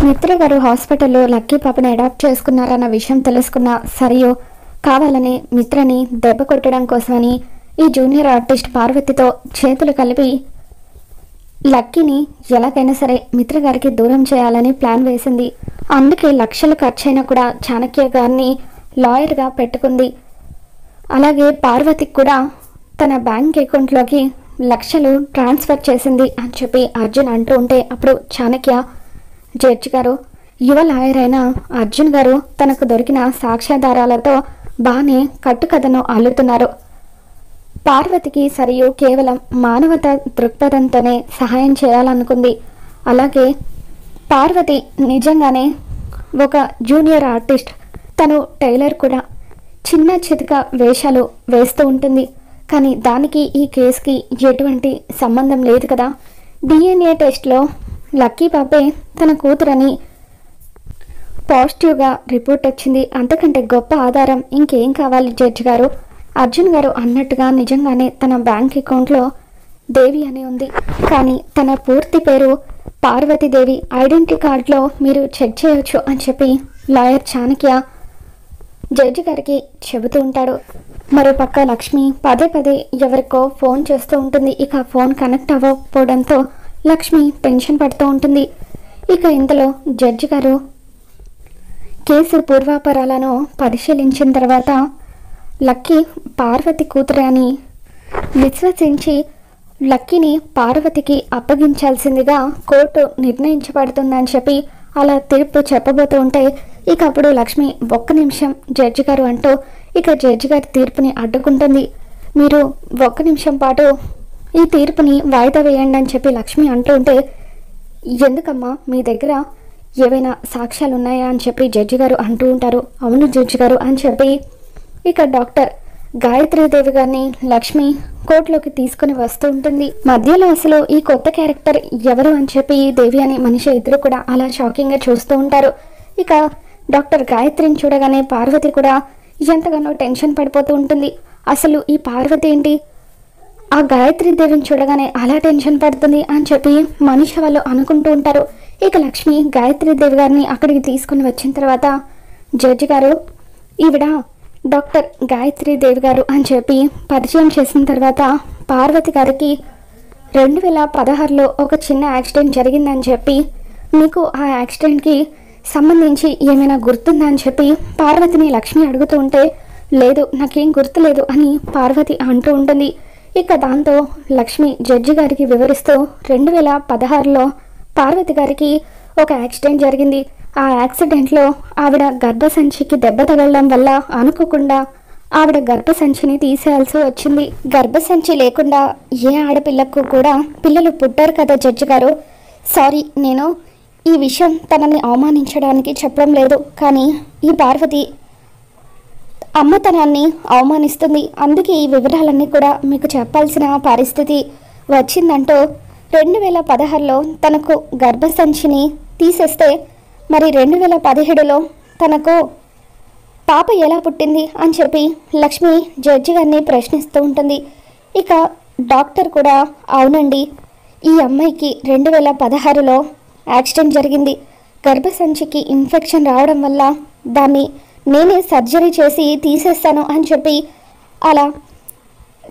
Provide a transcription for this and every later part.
మిత్ర గారు హాస్పిటల్లో లక్కీ పాపని అడాప్ట్ చేసుకున్నారన్న విషయం తెలుసుకున్న సరియు కావాలని మిత్రని దెబ్బ కొట్టడం కోసమని ఈ జూనియర్ ఆర్టిస్ట్ పార్వతితో చేతులు కలిపి లక్కీని ఎలాగైనా సరే మిత్ర గారికి దూరం చేయాలని ప్లాన్ వేసింది. అందుకే లక్షలు ఖర్చైనా కూడా చాణక్య గారిని లాయర్గా పెట్టుకుంది. అలాగే పార్వతికి కూడా తన బ్యాంక్ అకౌంట్లోకి లక్షలు ట్రాన్స్ఫర్ చేసింది అని చెప్పి అర్జున్ అంటూ ఉంటే అప్పుడు చాణక్య జడ్జి గారు, యువ లాయర్ అయిన అర్జున్ గారు తనకు దొరికిన సాక్ష్యాధారాలతో బాగానే కట్టుకథను అల్లుతున్నారు. పార్వతికి సరియు కేవలం మానవత దృక్పథంతోనే సహాయం చేయాలనుకుంది. అలాగే పార్వతి నిజంగానే ఒక జూనియర్ ఆర్టిస్ట్. తను టైలర్ కూడా. చిన్న చితక వేషాలు వేస్తూ ఉంటుంది. కానీ దానికి ఈ కేసుకి ఎటువంటి సంబంధం లేదు కదా. DNA టెస్ట్లో లక్కీ పాపే తన కూతురని పాజిటివ్గా రిపోర్ట్ వచ్చింది. అంతకంటే గొప్ప ఆధారం ఇంకేం కావాలి జడ్జి గారు? అర్జున్ గారు అన్నట్టుగా నిజంగానే తన బ్యాంక్ అకౌంట్లో దేవి అని ఉంది. కానీ తన పూర్తి పేరు పార్వతీదేవి. ఐడెంటిటీ కార్డులో మీరు చెక్ చేయొచ్చు అని చెప్పి లాయర్ చాణక్య జడ్జి గారికి చెబుతూ ఉంటాడు. మరోపక్క లక్ష్మి పదే పదే ఎవరికో ఫోన్ చేస్తూ ఉంటుంది. ఇక ఫోన్ కనెక్ట్ అవ్వకపోవడంతో లక్ష్మి టెన్షన్ పడుతూ ఉంటుంది. ఇక ఇంతలో జడ్జి గారు కేసు పూర్వాపరాలను పరిశీలించిన తర్వాత లక్కీ పార్వతి కూతురు అని విశ్వసించి లక్కీని పార్వతికి అప్పగించాల్సిందిగా కోర్టు నిర్ణయించబడుతుందని చెప్పి అలా తీర్పు చెప్పబోతూ ఉంటే ఇక అప్పుడు లక్ష్మి ఒక్క నిమిషం జడ్జి గారు అంటూ ఇక జడ్జి గారి తీర్పుని అడ్డుకుంటుంది. మీరు ఒక్క నిమిషం పాటు ఈ తీర్పుని వాయిదా వేయండి అని చెప్పి లక్ష్మి అంటూ ఉంటే ఎందుకమ్మా మీ దగ్గర ఏవైనా సాక్ష్యాలు ఉన్నాయా అని చెప్పి జడ్జి గారు అంటూ ఉంటారు. అవును జడ్జి గారు అని చెప్పి ఇక డాక్టర్ గాయత్రీదేవి గారిని లక్ష్మి కోర్టులోకి తీసుకుని వస్తూ ఉంటుంది. మధ్యలో అసలు ఈ కొత్త క్యారెక్టర్ ఎవరు అని చెప్పి దేవి అని మనిషి ఇద్దరు కూడా అలా షాకింగ్గా చూస్తూ ఉంటారు. ఇక డాక్టర్ గాయత్రిని చూడగానే పార్వతి కూడా ఎంతగానో టెన్షన్ పడిపోతూ ఉంటుంది. అసలు ఈ పార్వతి ఏంటి ఆ గాయత్రీదేవిని చూడగానే అలా టెన్షన్ పడుతుంది అని చెప్పి మనిషి వాళ్ళు అనుకుంటూ ఉంటారు. ఇక లక్ష్మి గాయత్రీదేవి గారిని అక్కడికి తీసుకుని వచ్చిన తర్వాత జడ్జి గారు ఈవిడ డాక్టర్ గాయత్రీదేవి గారు అని చెప్పి పరిచయం చేసిన తర్వాత పార్వతి గారికి 2016లో ఒక చిన్న యాక్సిడెంట్ జరిగిందని చెప్పి మీకు ఆ యాక్సిడెంట్కి సంబంధించి ఏమైనా గుర్తుందా అని చెప్పి పార్వతిని లక్ష్మి అడుగుతూ ఉంటే లేదు నాకేం గుర్తులేదు అని పార్వతి అంటూ ఉంటుంది. ఇక దాంతో లక్ష్మి జడ్జి గారికి వివరిస్తూ 2016లో పార్వతి గారికి ఒక యాక్సిడెంట్ జరిగింది. ఆ యాక్సిడెంట్లో ఆవిడ గర్భసంచికి దెబ్బ తగలడం వల్ల అనుకోకుండా ఆవిడ గర్భసంచిని తీసేయాల్సి వచ్చింది. గర్భసంచి లేకుండా ఏ ఆడపిల్లకు కూడా పిల్లలు పుట్టారు కదా జడ్జి గారు. సారీ, నేను ఈ విషయం తనని అవమానించడానికి చెప్పడం లేదు. కానీ ఈ పార్వతి అమ్మతనాన్ని అవమానిస్తుంది. అందుకే ఈ వివరాలన్నీ కూడా మీకు చెప్పాల్సిన పరిస్థితి వచ్చిందంటూ 2016లో తనకు గర్భసంచిని తీసేస్తే మరి 2017లో తనకు పాప ఎలా పుట్టింది అని చెప్పి లక్ష్మి జడ్జి గారిని ప్రశ్నిస్తూ ఉంటుంది. ఇక డాక్టర్ కూడా అవునండి, ఈ అమ్మాయికి 2016లో యాక్సిడెంట్ జరిగింది. గర్భసంచికి ఇన్ఫెక్షన్ రావడం వల్ల దాన్ని నేనే సర్జరీ చేసి తీసేస్తాను అని చెప్పి అలా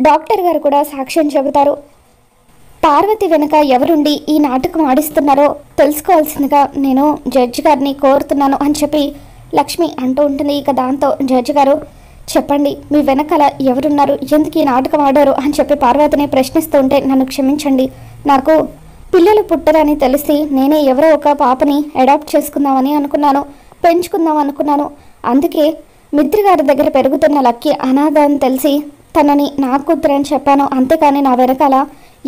డాక్టర్ గారు కూడా సాక్ష్యం చెబుతారు. పార్వతి వెనుక ఎవరుండి ఈ నాటకం ఆడిస్తున్నారో తెలుసుకోవాల్సిందిగా నేను జడ్జి గారిని కోరుతున్నాను అని చెప్పి లక్ష్మి అంటూ ఉంటుంది. ఇక దాంతో జడ్జి గారు చెప్పండి, మీ వెనకాల ఎవరున్నారు, ఎందుకు ఈ నాటకం ఆడారు అని చెప్పి పార్వతిని ప్రశ్నిస్తూ ఉంటే నన్ను క్షమించండి, నాకు పిల్లలు పుట్టరని తెలిసి నేనే ఎవరో ఒక పాపని అడాప్ట్ చేసుకుందామని అనుకున్నాను, పెంచుకుందాం అనుకున్నాను. అందుకే మిత్రి గారి దగ్గర పెరుగుతున్న లక్కీ అనాథ అని తెలిసి తనని నా కూతురని చెప్పాను. అంతేకాని నా వెనకాల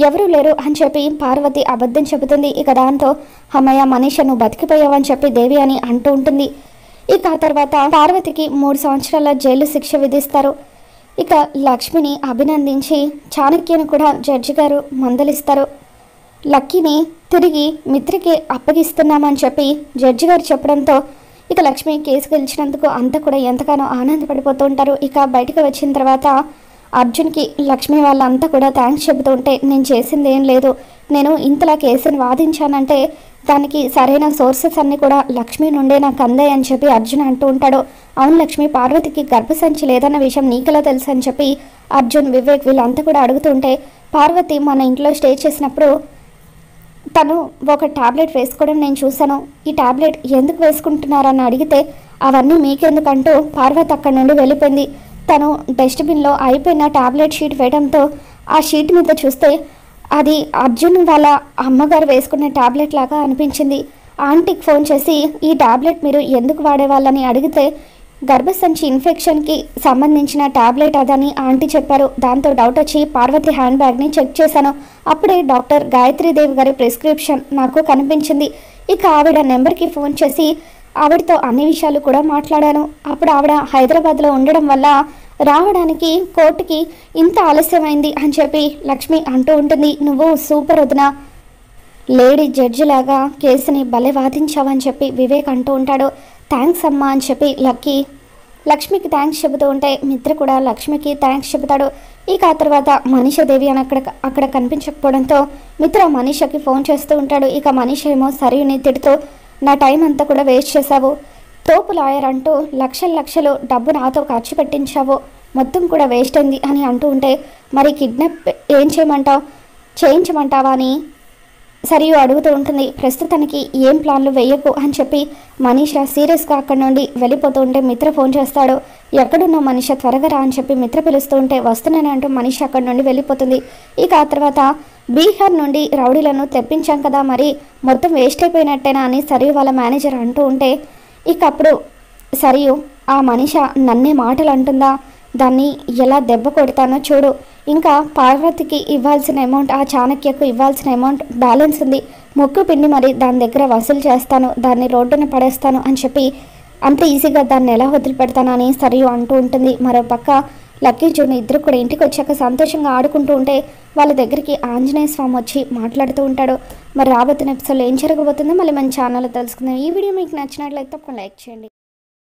ఎవరూ లేరు అని చెప్పి పార్వతి అబద్ధం చెబుతుంది. ఇక దాంతో అమ్మయ్య మనీష నువ్వు బతికిపోయావని చెప్పి దేవి అని అంటూ ఉంటుంది. ఇక ఆ తర్వాత పార్వతికి 3 సంవత్సరాల జైలు శిక్ష విధిస్తారు. ఇక లక్ష్మిని అభినందించి చాణక్యను కూడా జడ్జి గారు మందలిస్తారు. లక్కీని తిరిగి మిత్రికి అప్పగిస్తున్నామని చెప్పి జడ్జి గారు చెప్పడంతో ఇక లక్ష్మి కేసు గెలిచినందుకు అంతా కూడా ఎంతగానో ఆనందపడిపోతూ ఉంటారు. ఇక బయటకు వచ్చిన తర్వాత అర్జున్కి లక్ష్మి వాళ్ళంతా కూడా థ్యాంక్స్ చెబుతూ ఉంటే నేను చేసింది ఏం లేదు, నేను ఇంతలా కేసుని వాదించానంటే దానికి సరైన సోర్సెస్ అన్నీ కూడా లక్ష్మి నుండే నాకు అందాయి అని చెప్పి అర్జున్ అంటూ ఉంటాడు. అవును లక్ష్మి, పార్వతికి గర్భసంచి లేదన్న విషయం నీకెలా తెలుసు అని చెప్పి అర్జున్, వివేక్ వీళ్ళంతా కూడా అడుగుతుంటే పార్వతి మన ఇంట్లో స్టే చేసినప్పుడు తను ఒక టాబ్లెట్ వేసుకోవడం నేను చూశాను, ఈ టాబ్లెట్ ఎందుకు వేసుకుంటున్నారని అడిగితే అవన్నీ మీకెందుకంటూ పార్వతి అక్కడి నుండి వెళ్ళిపోయింది. తను డస్ట్బిన్లో అయిపోయిన టాబ్లెట్ షీట్ వేయడంతో ఆ షీట్ మీద చూస్తే అది అర్జున్ వాళ్ళ అమ్మగారు వేసుకునే టాబ్లెట్ లాగా అనిపించింది. ఆంటీకి ఫోన్ చేసి ఈ టాబ్లెట్ మీరు ఎందుకు వాడేవాళ్ళని అడిగితే గర్భసంచి ఇన్ఫెక్షన్కి సంబంధించిన టాబ్లెట్ అదని ఆంటీ చెప్పారు. దాంతో డౌట్ వచ్చి పార్వతి హ్యాండ్ బ్యాగ్ని చెక్ చేశాను. అప్పుడే డాక్టర్ గాయత్రీదేవి గారి ప్రిస్క్రిప్షన్ నాకు కనిపించింది. ఇక ఆవిడ నెంబర్కి ఫోన్ చేసి ఆవిడతో అన్ని విషయాలు కూడా మాట్లాడాను. అప్పుడు ఆవిడ హైదరాబాద్లో ఉండడం వల్ల రావడానికి కోర్టుకి ఇంత ఆలస్యమైంది అని చెప్పి లక్ష్మి అంటూ ఉంటుంది. నువ్వు సూపర్ వదిన, లేడీ జడ్జి లాగా కేసుని భలే వాదించావని చెప్పి వివేక్ అంటూ ఉంటాడు. థ్యాంక్స్ అమ్మా అని చెప్పి లక్ష్మికి థ్యాంక్స్ చెబుతూ ఉంటే మిత్ర కూడా లక్ష్మికి థ్యాంక్స్ చెబుతాడు. ఇక ఆ తర్వాత మనీషాదేవి అని అక్కడ కనిపించకపోవడంతో మిత్ర మనీషాకి ఫోన్ చేస్తూ ఉంటాడు. ఇక మనీష ఏమో సరిని తిడుతూ నా టైం అంతా కూడా వేస్ట్ చేశావు, తోపు లాయర్ అంటూ లక్షలు డబ్బు నాతో ఖర్చు పెట్టించావు, మొత్తం కూడా వేస్ట్ అయింది అని అంటూ ఉంటే మరి కిడ్నాప్ ఏం చేయించమంటావా అని సరియు అడుగుతూ ఉంటుంది. ప్రస్తుతానికి ఏం ప్లాన్లు వేయకు అని చెప్పి మనీషా సీరియస్గా అక్కడి నుండి వెళ్ళిపోతూ ఉంటే మిత్ర ఫోన్ చేస్తాడు. ఎక్కడున్నా మనీషా త్వరగా రా అని చెప్పి మిత్ర పిలుస్తూ ఉంటే వస్తున్నాను అంటూ మనీషా అక్కడి నుండి వెళ్ళిపోతుంది. ఇక ఆ తర్వాత బీహార్ నుండి రౌడీలను తెప్పించాం కదా, మరి మొత్తం వేస్ట్ అయిపోయినట్టేనా అని సరియు వాళ్ళ మేనేజర్ అంటూ ఉంటే ఇక అప్పుడు సరియు ఆ మనీషా నన్నే మాటలు అంటుందా, దాన్ని ఎలా దెబ్బ కొడతానో చూడు, ఇంకా పార్వతికి ఇవ్వాల్సిన అమౌంట్, ఆ చాణక్యకు ఇవ్వాల్సిన అమౌంట్ బ్యాలెన్స్ ఉంది, మొక్కు పిండి మరి దాని దగ్గర వసూలు చేస్తాను, దాన్ని రోడ్డున పడేస్తాను అని చెప్పి అంత ఈజీగా దాన్ని ఎలా వదిలిపెడతానని సరియు అంటూ ఉంటుంది. మరో పక్క లక్కీ జూన్ ఇద్దరు కూడా ఇంటికి వచ్చాక సంతోషంగా ఆడుకుంటూ ఉంటే వాళ్ళ దగ్గరికి ఆంజనేయ స్వామి వచ్చి మాట్లాడుతూ ఉంటాడు. మరి రాబోతున్న ఎపిసోడ్లో ఏం జరగబోతుందో మళ్ళీ మన ఛానల్లో తెలుసుకుందాం. ఈ వీడియో మీకు నచ్చినట్లయితే తప్పకుండా లైక్ చేయండి.